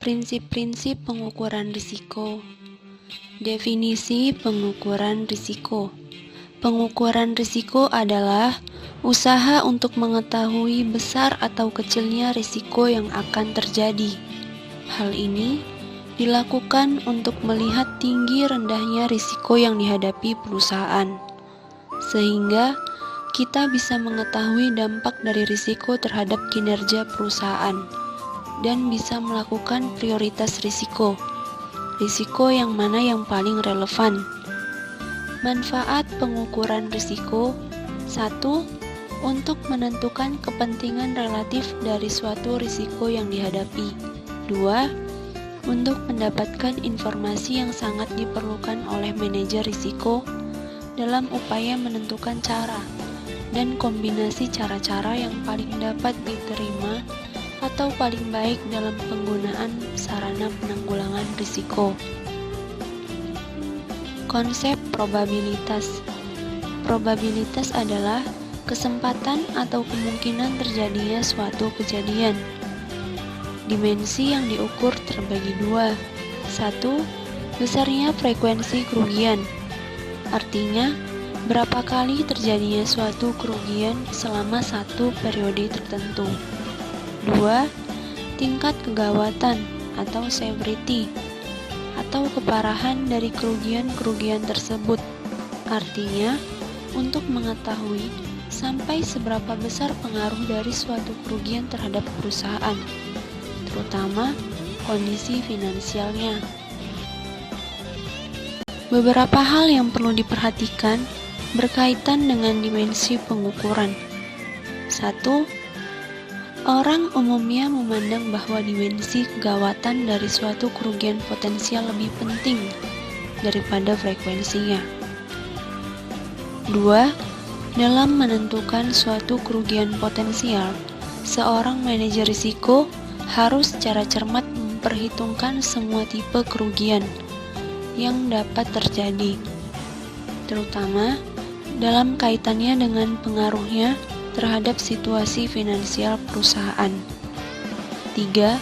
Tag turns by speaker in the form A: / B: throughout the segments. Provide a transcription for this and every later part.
A: Prinsip-prinsip pengukuran risiko. Definisi pengukuran risiko. Pengukuran risiko adalah usaha untuk mengetahui besar atau kecilnya risiko yang akan terjadi. Hal ini dilakukan untuk melihat tinggi rendahnya risiko yang dihadapi perusahaan, sehingga kita bisa mengetahui dampak dari risiko terhadap kinerja perusahaan dan bisa melakukan prioritas risiko. Risiko yang mana yang paling relevan? Manfaat pengukuran risiko. 1. Untuk menentukan kepentingan relatif dari suatu risiko yang dihadapi. 2. Untuk mendapatkan informasi yang sangat diperlukan oleh manajer risiko dalam upaya menentukan cara dan kombinasi cara-cara yang paling dapat diterima atau paling baik dalam penggunaan sarana penanggulangan risiko. Konsep probabilitas. Probabilitas adalah kesempatan atau kemungkinan terjadinya suatu kejadian. Dimensi yang diukur terbagi dua. 1. Besarnya frekuensi kerugian. Artinya, berapa kali terjadinya suatu kerugian selama satu periode tertentu. 2. Tingkat kegawatan atau severity atau keparahan dari kerugian-kerugian tersebut. Artinya, untuk mengetahui sampai seberapa besar pengaruh dari suatu kerugian terhadap perusahaan, terutama kondisi finansialnya. Beberapa hal yang perlu diperhatikan berkaitan dengan dimensi pengukuran. 1. Orang umumnya memandang bahwa dimensi kegawatan dari suatu kerugian potensial lebih penting daripada frekuensinya. 2. Dalam menentukan suatu kerugian potensial, seorang manajer risiko harus secara cermat memperhitungkan semua tipe kerugian yang dapat terjadi, terutama dalam kaitannya dengan pengaruhnya terhadap situasi finansial perusahaan. 3.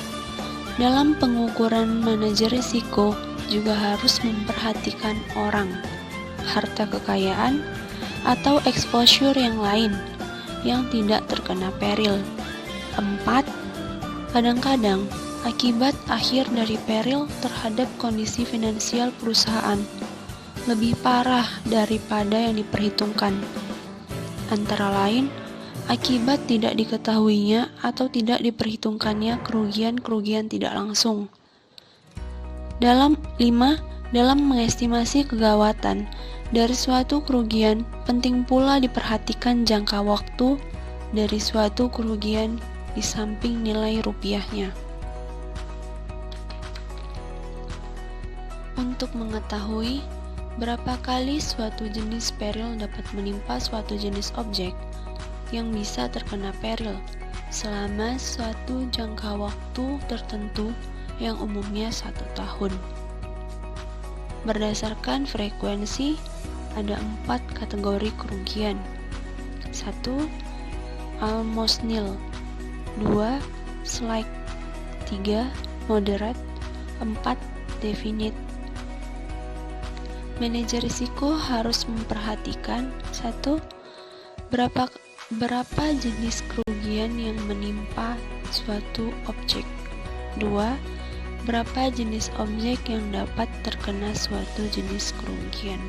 A: Dalam pengukuran manajer risiko juga harus memperhatikan orang, harta kekayaan, atau exposure yang lain yang tidak terkena peril. 4. Kadang-kadang akibat akhir dari peril terhadap kondisi finansial perusahaan lebih parah daripada yang diperhitungkan, antara lain akibat tidak diketahuinya atau tidak diperhitungkannya kerugian-kerugian tidak langsung. 5. Dalam mengestimasi kegawatan dari suatu kerugian, penting pula diperhatikan jangka waktu dari suatu kerugian di samping nilai rupiahnya. Untuk mengetahui berapa kali suatu jenis peril dapat menimpa suatu jenis objek yang bisa terkena peril selama suatu jangka waktu tertentu yang umumnya 1 tahun. Berdasarkan frekuensi, ada 4 kategori kerugian. 1. Almost nil. 2. Slight. 3. Moderate. 4. Definite. Manajer risiko harus memperhatikan 1. Berapa jenis kerugian yang menimpa suatu objek. 2. Berapa jenis objek yang dapat terkena suatu jenis kerugian.